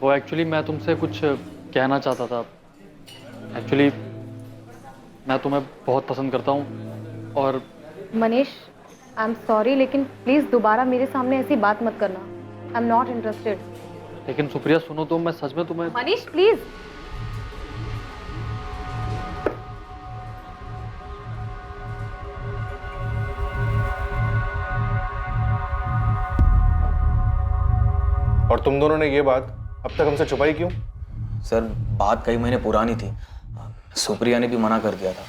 वो एक्चुअली मैं तुमसे कुछ कहना चाहता था। एक्चुअली मैं तुम्हें बहुत पसंद करता हूँ और मनीष आई एम सॉरी, लेकिन प्लीज़ दोबारा मेरे सामने ऐसी बात मत करना। I am not interested. लेकिन सुप्रिया सुनो तो, मैं सच में तुम्हें। मनीष प्लीज। और तुम दोनों ने ये बात अब तक हमसे छुपाई क्यों? सर बात कई महीने पुरानी थी, सुप्रिया ने भी मना कर दिया था।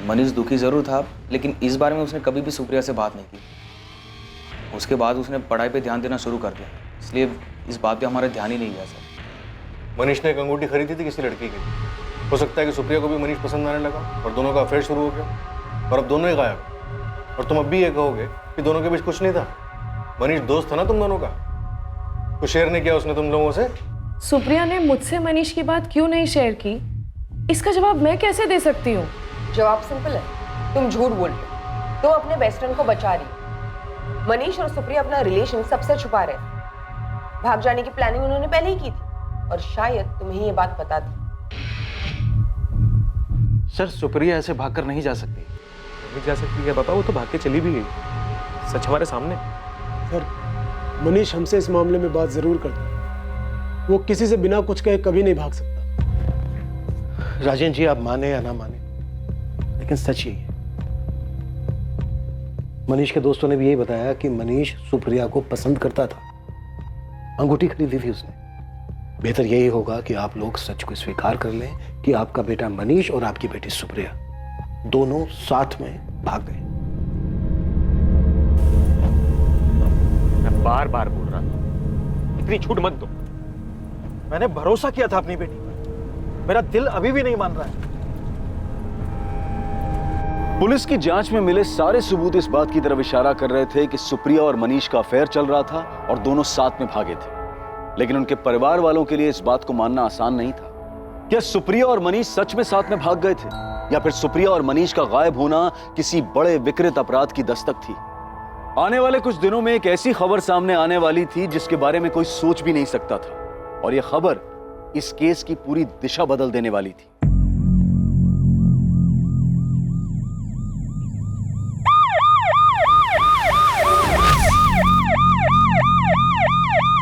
मनीष दुखी जरूर था, लेकिन इस बारे में उसने कभी भी सुप्रिया से बात नहीं की। उसके बाद उसने पढ़ाई पे ध्यान देना शुरू कर दिया, इसलिए इस बात पे हमारा ध्यान ही नहीं गया सर। मनीष ने एक अंगूठी खरीदी थी किसी लड़की की, हो सकता है कि सुप्रिया को भी मनीष पसंद आने लगा और दोनों का अफेयर शुरू हो गया और अब दोनों ही गायब। और तुम अब भी ये कहोगे कि दोनों के बीच कुछ नहीं था? मनीष दोस्त था ना तुम दोनों का, कुछ शेयर नहीं किया उसने तुम लोगों से? सुप्रिया ने मुझसे मनीष की बात क्यों नहीं शेयर की, इसका जवाब मैं कैसे दे सकती हूँ? जवाब सिंपल है, तुम झूठ बोल रहे हो। तुम अपने बेस्ट फ्रेंड को बचा रही हो। मनीष और सुप्रिया अपना रिलेशन सबसे छुपा रहे थे। भाग जाने की प्लानिंग उन्होंने पहले ही की थी और शायद तुम्हें ये बात पता थी। सर सुप्रिया ऐसे भागकर नहीं जा सकती। नहीं जा सकती है पापा, वो तो भाग के चली भी गई, सच हमारे सामने। सर, मनीष हमसे इस मामले में बात जरूर करता है। वो किसी से बिना कुछ कहे कभी नहीं भाग सकता। राजेंद्र जी, आप माने या ना माने, लेकिन सच यही है। मनीष के दोस्तों ने भी यही बताया कि मनीष सुप्रिया को पसंद करता था, अंगूठी खरीदी थी उसने। बेहतर यही होगा कि आप लोग सच को स्वीकार कर लें कि आपका बेटा मनीष और आपकी बेटी सुप्रिया दोनों साथ में भाग गए। मैं बार बार बोल रहा था, इतनी छूट मत दो। मैंने भरोसा किया था अपनी बेटी पर, मेरा दिल अभी भी नहीं मान रहा है। पुलिस की जांच में मिले सारे सबूत इस बात की तरफ इशारा कर रहे थे कि सुप्रिया और मनीष का अफेयर चल रहा था और दोनों साथ में भागे थे। लेकिन उनके परिवार वालों के लिए इस बात को मानना आसान नहीं था। क्या सुप्रिया और मनीष सच में साथ में भाग गए थे, या फिर सुप्रिया और मनीष का गायब होना किसी बड़े विकृत अपराध की दस्तक थी? आने वाले कुछ दिनों में एक ऐसी खबर सामने आने वाली थी जिसके बारे में कोई सोच भी नहीं सकता था, और यह खबर इस केस की पूरी दिशा बदल देने वाली थी।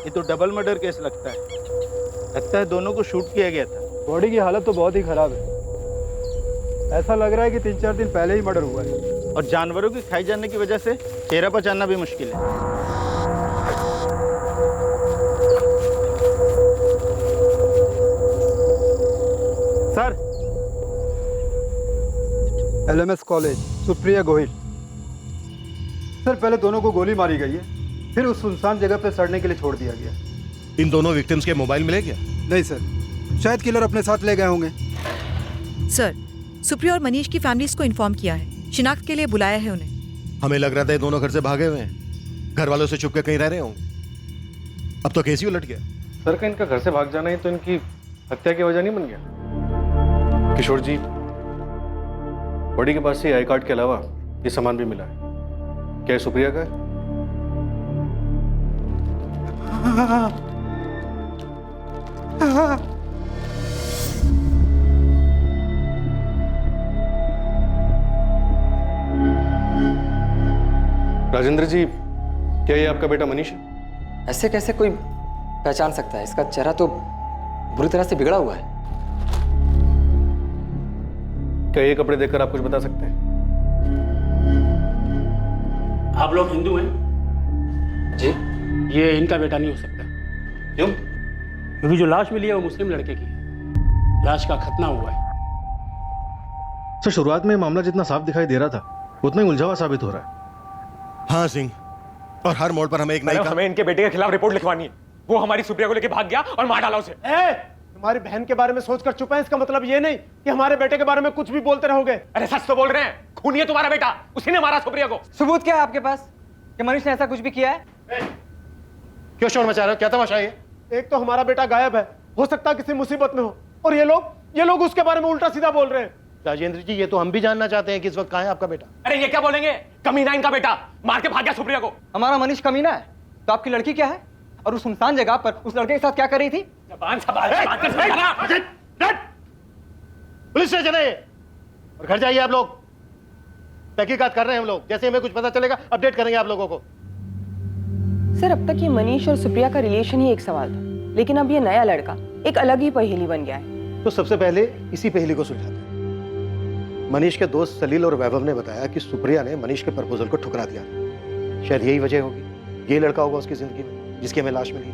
ये तो डबल मर्डर केस लगता है दोनों को शूट किया गया था। बॉडी की हालत तो बहुत ही खराब है। ऐसा लग रहा है कि 3-4 दिन पहले ही मर्डर हुआ है। और जानवरों की खाई जाने की वजह से चेहरा पहचानना भी मुश्किल है। Sir, LMS college, Supriya Gohil. Sir, पहले दोनों को गोली मारी गई है, फिर उस सुनसान जगह पर सड़ने के लिए छोड़ दिया गया। इन दोनों विक्टिम्स के मोबाइल मिले क्या? नहीं सर, शायद किलर अपने साथ ले गए होंगे। सर, सुप्रिया और मनीष की फैमिलीज को इन्फॉर्म किया है, शिनाख्त के लिए बुलाया है उन्हें। हमें लग रहा था ये दोनों घर से भागे हुए हैं, घर वालों से छुप के कहीं रह रहे होंगे। अब तो केस ही उलट गया। सर, का इनका घर से भाग जाना ही तो इनकी हत्या की वजह नहीं बन गया? किशोर जी, बॉडी के पास से आई कार्ड के अलावा ये सामान भी मिला है। क्या ये सुप्रिया का है? राजेंद्र जी, क्या ये आपका बेटा मनीष है? ऐसे कैसे कोई पहचान सकता है? इसका चेहरा तो बुरी तरह से बिगड़ा हुआ है। क्या ये कपड़े देखकर आप कुछ बता सकते हैं? आप लोग हिंदू हैं? जी। ये इनका बेटा नहीं हो सकता। क्यों? क्योंकि जो लाश मिली है वो मुस्लिम लड़के की है। लाश का खतना हुआ है। सर, शुरुआत में मामला जितना साफ दिखाई दे रहा था उतना ही उलझा साबित हो रहा है। हाँ सिंह, और हर मोड़ पर हमें एक नई हमें इनके बेटे के खिलाफ रिपोर्ट लिखवानी है। वो हमारी सुप्रिया को लेके भाग गया और मार डाला उसे। तुम्हारी बहन के बारे में सोचकर चुप है, इसका मतलब ये नहीं कि हमारे बेटे के बारे में कुछ भी बोलते रहोगे। अरे सच तो बोल रहे हैं, खूनी है तुम्हारा बेटा, उसी ने मारा सुप्रिया को। सबूत क्या है आपके पास कि मनीष ने ऐसा कुछ भी किया है? क्यों शोर मचा रहे हो? क्या तमाशा है? एक तो हमारा बेटा गायब है, हो सकता है किसी मुसीबत में हो, और ये लोग उसके बारे में उल्टा सीधा बोल रहे हैं। राजेंद्र जी, ये तो हम भी जानना चाहते हैं कि इस वक्त कहाँ है आपका बेटा। अरे ये क्या बोलेंगे, कमीना इनका बेटा, मार के भाग गया सुप्रिया को। हमारा मनीष कमीना है तो आपकी लड़की क्या है? और उस सुनसान जगह पर उस लड़के के साथ क्या कर रही थी? जबान संभाल के बात कर समझाना। पुलिस स्टेशन है और घर जाइए आप लोग। तहकीकात कर रहे हैं हम लोग, जैसे हमें कुछ पता चलेगा अपडेट करेंगे आप लोगों को। सर, अब तक ये मनीष और सुप्रिया का रिलेशन ही एक सवाल था, लेकिन अब ये नया लड़का एक अलग ही पहेली बन गया है। तो सबसे पहले इसी पहेली को सुलझाते हैं। मनीष के दोस्त सलील और वैभव ने बताया कि सुप्रिया ने मनीष के प्रपोजल को ठुकरा दिया। शायद यही वजह होगी, ये लड़का होगा उसकी जिंदगी में जिसकी हमें लाश मिली।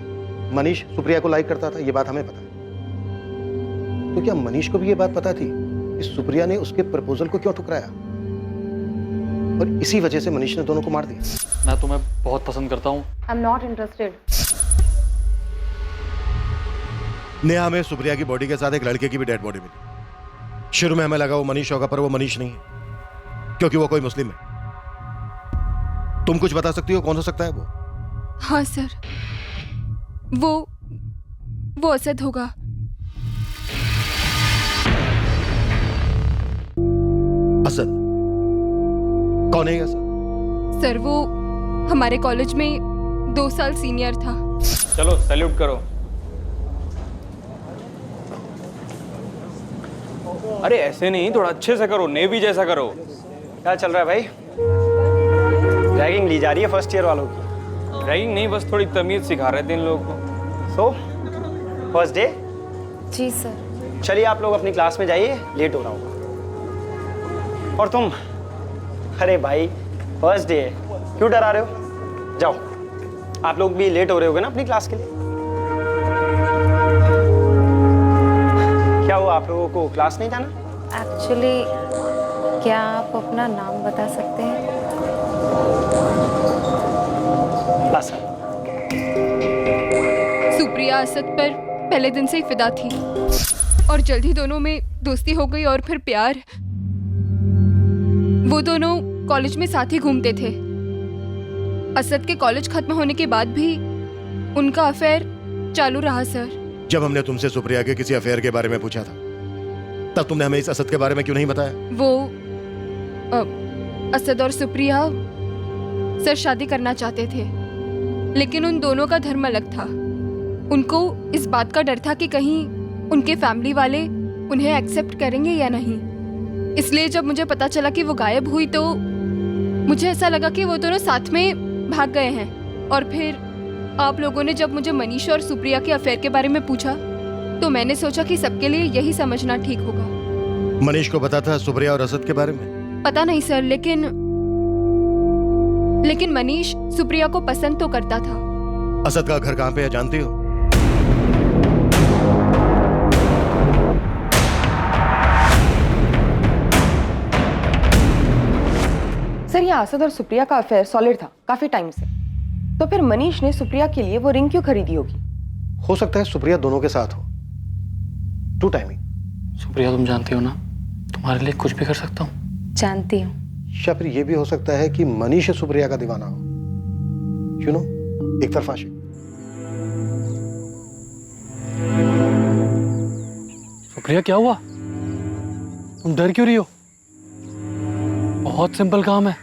मनीष सुप्रिया को लाइक करता था, ये बात हमें पता है। तो क्या मनीष को भी ये बात पता थी कि सुप्रिया ने उसके प्रपोजल को क्यों ठुकराया, और इसी वजह से मनीष ने दोनों को मार दिया? मैं तुम्हें बहुत पसंद करता हूँ। I am not interested. Neha में सुप्रिया की बॉडी के साथ एक लड़के की भी डेड बॉडी मिली। शुरू में हमें लगा वो मनीष होगा, पर वो मनीष नहीं है, क्योंकि वो कोई मुस्लिम है। तुम कुछ बता सकती हो कौन हो सकता है वो? हाँ सर, वो असद होगा। असद? कौन है असद? सर, वो हमारे कॉलेज में 2 साल सीनियर था। चलो सैल्यूट करो। अरे ऐसे नहीं, थोड़ा अच्छे से करो, नेवी जैसा करो। क्या चल रहा है भाई? रैगिंग ली जा रही है फर्स्ट ईयर वालों की। रैगिंग नहीं, बस थोड़ी तमीज सिखा रहे थे इन लोगों को। So first day? जी सर। चलिए आप लोग अपनी क्लास में जाइए, लेट हो रहा होगा। और तुम, अरे भाई फर्स्ट डे है, क्यों डरा रहे हो? जाओ, आप लोग भी लेट हो रहे होगे ना अपनी क्लास के लिए। क्या हुआ, आप लोगों को क्लास नहीं जाना? एक्चुअली क्या आप अपना नाम बता सकते हैं? बस सुप्रिया असद पर पहले दिन से ही फिदा थी और जल्द ही दोनों में दोस्ती हो गई और फिर प्यार। वो दोनों कॉलेज में साथ ही घूमते थे। असद के कॉलेज खत्म होने के बाद भी उनका अफेयर चालू रहा सर। जब हमने तुमसे सुप्रिया के किसी अफेयर के बारे में पूछा था, तब तुमने हमें इस असद के बारे में क्यों नहीं बताया? वो असद और सुप्रिया सर शादी करना चाहते थे, लेकिन उन दोनों का धर्म अलग था। उनको इस बात का डर था कि कहीं उनके फैमिली वाले उन्हें एक्सेप्ट करेंगे या नहीं। इसलिए जब मुझे पता चला कि वो गायब हुई तो मुझे ऐसा लगा कि वो दोनों साथ में भाग गए हैं। और फिर आप लोगों ने जब मुझे मनीष और सुप्रिया के अफेयर के बारे में पूछा तो मैंने सोचा कि सबके लिए यही समझना ठीक होगा। मनीष को पता था सुप्रिया और असद के बारे में? पता नहीं सर, लेकिन मनीष सुप्रिया को पसंद तो करता था। असद का घर कहाँ पे है जानती हो? सर ये असद और सुप्रिया का अफेयर सॉलिड था काफी टाइम से, तो फिर मनीष ने सुप्रिया के लिए वो रिंग क्यों खरीदी होगी? हो सकता है सुप्रिया दोनों के साथ हो। To timing. सुप्रिया तुम जानती हो ना, तुम्हारे लिए कुछ भी कर सकता हूँ। जानती हूँ। या फिर ये भी हो सकता है कि मनीष सुप्रिया का दीवाना हो, यू नो, एक तरफा आशिक। सुप्रिया क्या हुआ? तुम डर क्यों रही हो? बहुत सिंपल काम है।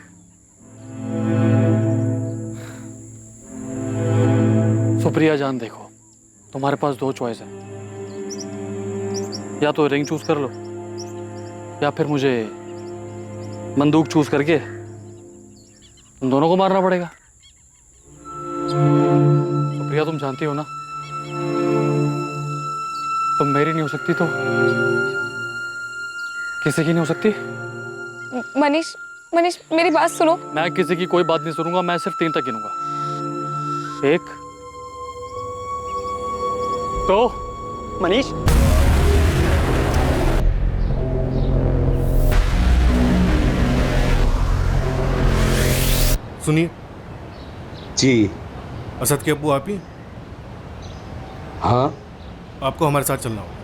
सुप्रिया जान, देखो तुम्हारे पास दो चॉइस है, या तो रिंग चूज कर लो या फिर मुझे बंदूक चूज करके तुम दोनों को मारना पड़ेगा। सुप्रिया तुम जानती हो ना, तुम मेरी नहीं हो सकती तो किसी की नहीं हो सकती। मनीष मेरी बात सुनो। मैं किसी की कोई बात नहीं सुनूंगा, मैं सिर्फ 3 तक गिनूंगा। 1 2 मनीष, सुनिए जी। असद के अब्बू आप ही? हाँ। आपको हमारे साथ चलना होगा।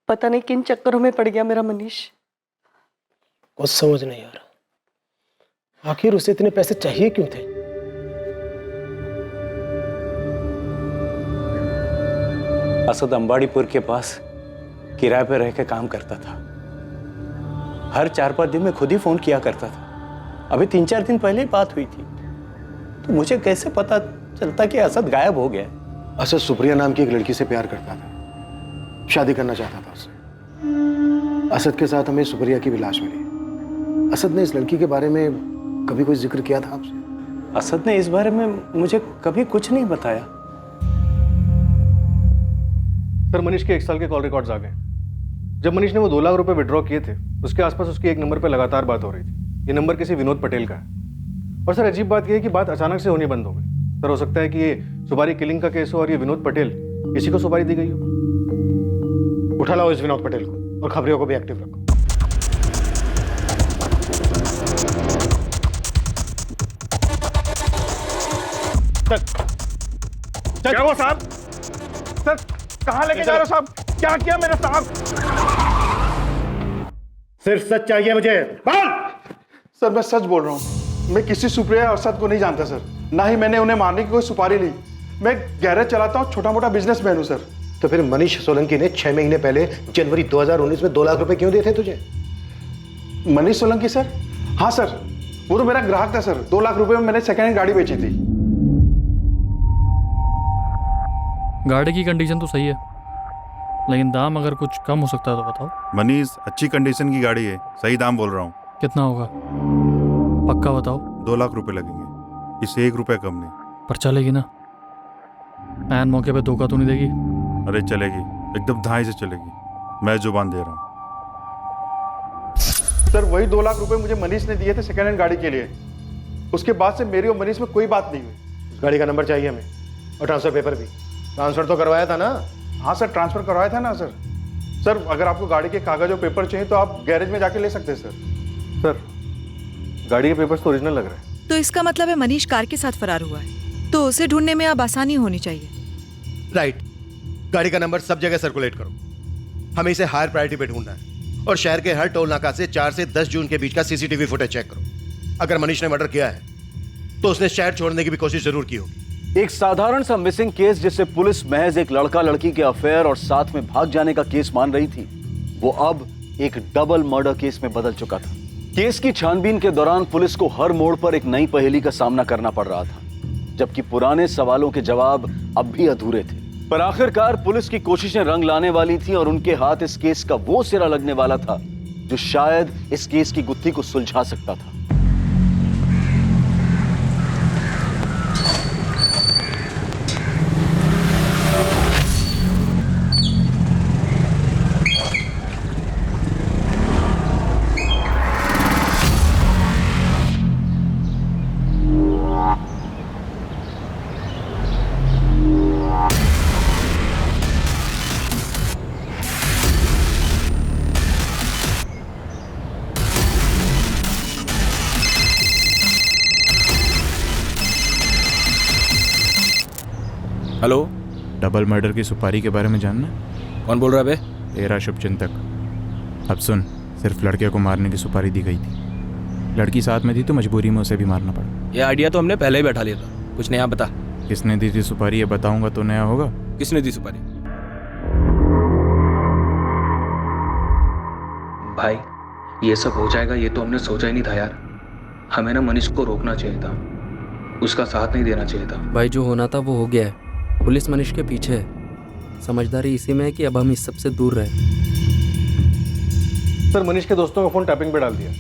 पता नहीं किन चक्करों में पड़ गया मेरा मनीष। कुछ समझ नहीं आ रहा, आखिर उसे इतने पैसे चाहिए क्यों थे? असद अंबाड़ीपुर के पास किराए पर रह के काम करता था। हर 4-5 दिन में खुद ही फोन किया करता था। अभी 3-4 दिन पहले ही बात हुई थी, तो मुझे कैसे पता चलता कि असद गायब हो गया? असद सुप्रिया नाम की एक लड़की से प्यार करता था, शादी करना चाहता था उससे। असद के साथ हमें सुप्रिया की भी लाश मिली। असद ने इस लड़की के बारे में कभी कोई जिक्र किया था आपसे? असद ने इस बारे में मुझे कभी कुछ नहीं बताया। सर, मनीष के 1 साल के कॉल रिकॉर्ड्स आ गए। जब मनीष ने वो 2 लाख रुपए विड्रॉ किए थे, उसके आसपास उसके एक नंबर पर लगातार बात हो रही थी। ये नंबर किसी विनोद पटेल का है। और सर अजीब बात यह है कि बात अचानक से होनी बंद हो गई। सर हो सकता है कि ये सुपारी किलिंग का केस हो और ये विनोद पटेल, इसी को सुपारी दी गई हो। उठा लाओ इस विनोद पटेल को और खबरियों को भी एक्टिव रखो। क्या हुआ साहब? सर कहाँ लेके जा रहे हो साहब? क्या किया मेरे साहब? सिर्फ सच चाहिए मुझे। सर मैं सच बोल रहा हूँ। मैं किसी सुप्रिया और असद को नहीं जानता सर, ना ही मैंने उन्हें मारने की कोई सुपारी ली। मैं गैरेज चलाता हूँ, छोटा मोटा बिजनेसमैन हूँ सर। तो फिर मनीष सोलंकी ने 6 महीने पहले जनवरी 2019 में 2 लाख रुपए क्यों दिए थे तुझे? मनीष सोलंकी सर? हाँ सर, वो तो मेरा ग्राहक था सर। 2 लाख रुपए में मैंने सेकेंड हैंड गाड़ी बेची थी। गाड़ी की कंडीशन तो सही है, लेकिन दाम अगर कुछ कम हो सकता है तो बताओ। मनीष, अच्छी कंडीशन की गाड़ी है, सही दाम बोल रहा हूँ। कितना होगा? पक्का बताओ। 2 लाख रुपए लगेंगे, इससे 1 रुपया कम नहीं। पर चलेगी ना? ऐन मौके पे धोखा तो नहीं देगी? अरे चलेगी, एकदम धाई से चलेगी, मैं जुबान दे रहा हूँ। सर वही 2 लाख रुपए मुझे मनीष ने दिए थे सेकेंड हैंड गाड़ी के लिए। उसके बाद से मेरी और मनीष में कोई बात नहीं हुई। उस गाड़ी का नंबर चाहिए हमें और ट्रांसफर पेपर भी। ट्रांसफर तो करवाया था ना? हाँ सर, ट्रांसफर करवाया था ना सर। सर अगर आपको गाड़ी के कागज और पेपर चाहिए तो आप गैरेज में जाके ले सकते हैं सर। सर गाड़ी के पेपर्स तो ओरिजिनल लग रहे हैं। तो इसका मतलब है मनीष कार के साथ फरार हुआ है, तो उसे ढूंढने में अब आसानी होनी चाहिए। राइट, गाड़ी का नंबर सब जगह सर्कुलेट करो। हमें इसे हायर प्रायोरिटी पे ढूंढना है और शहर के हर टोल नाका से 4 से 10 जून के बीच का सीसीटीवी फुटेज चेक करो। अगर मनीष ने मर्डर किया है तो उसने शहर छोड़ने की भी कोशिश जरूर की होगी। एक साधारण सा मिसिंग केस जिसे पुलिस महज एक लड़का लड़की के अफेयर और साथ में भाग जाने का केस मान रही थी, वो अब एक डबल मर्डर केस में बदल चुका था। केस की छानबीन के दौरान पुलिस को हर मोड़ पर एक नई पहेली का सामना करना पड़ रहा था, जबकि पुराने सवालों के जवाब अब भी अधूरे थे। पर आखिरकार पुलिस की कोशिशें रंग लाने वाली थी और उनके हाथ इस केस का वो सिरा लगने वाला था जो शायद इस केस की गुत्थी को सुलझा सकता था। हेलो, डबल मर्डर की सुपारी के बारे में जानना? कौन बोल रहा है बे? तेरा शुभचिंतक। अब सुन, सिर्फ लड़के को मारने की सुपारी दी गई थी। लड़की साथ में थी तो मजबूरी में उसे भी मारना पड़ा। ये आइडिया तो हमने पहले ही बैठा लिया था। कुछ नया बता। किसने दी थी सुपारी ये बताऊंगा तो नया होगा। किसने दी सुपारी? भाई ये सब हो जाएगा ये तो हमने सोचा ही नहीं था यार। हमें ना मनीष को रोकना चाहिए था, उसका साथ नहीं देना चाहिए था। भाई जो होना था वो हो गया है। पुलिस मनीष के पीछे है। समझदारी इसी में है कि अब हम इस सब से दूर रहे। सर मनीष के दोस्तों का फोन टैपिंग पे डाल दिया।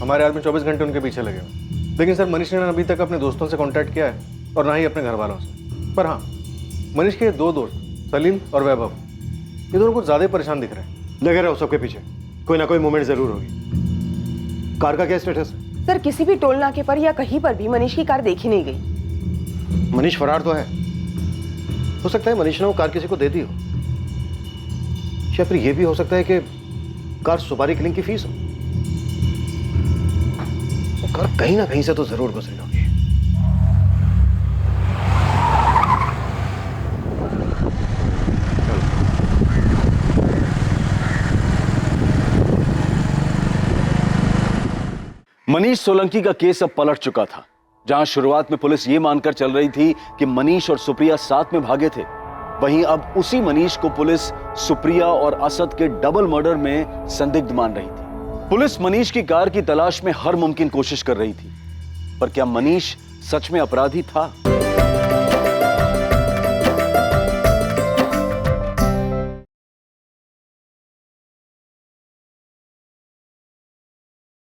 हमारे आदमी 24 घंटे उनके पीछे लगे हुए। लेकिन सर मनीष ने ना अभी तक अपने दोस्तों से कांटेक्ट किया है और ना ही अपने घर वालों से। पर हाँ, मनीष के 2 दोस्त सलील और वैभव, ये दोनों कुछ ज्यादा परेशान दिख रहे हैं। लगे रहो सबके पीछे, कोई ना कोई मूवमेंट जरूर होगी। कार का क्या स्टेटस है? सर किसी भी टोल नाके पर या कहीं पर भी मनीष की कार देखी नहीं गई। मनीष फरार तो है, हो सकता है मनीष ने वो कार किसी को दे दी हो, या फिर ये भी हो सकता है कि कार सुपारी किलिंग की फीस हो। वो कार कहीं ना कहीं से तो जरूर गुजरी होगी। मनीष सोलंकी का केस अब पलट चुका था। जहां शुरुआत में पुलिस ये मानकर चल रही थी कि मनीष और सुप्रिया साथ में भागे थे, वहीं अब उसी मनीष को पुलिस सुप्रिया और असद के डबल मर्डर में संदिग्ध मान रही थी। पुलिस मनीष की कार की तलाश में हर मुमकिन कोशिश कर रही थी, पर क्या मनीष सच में अपराधी था?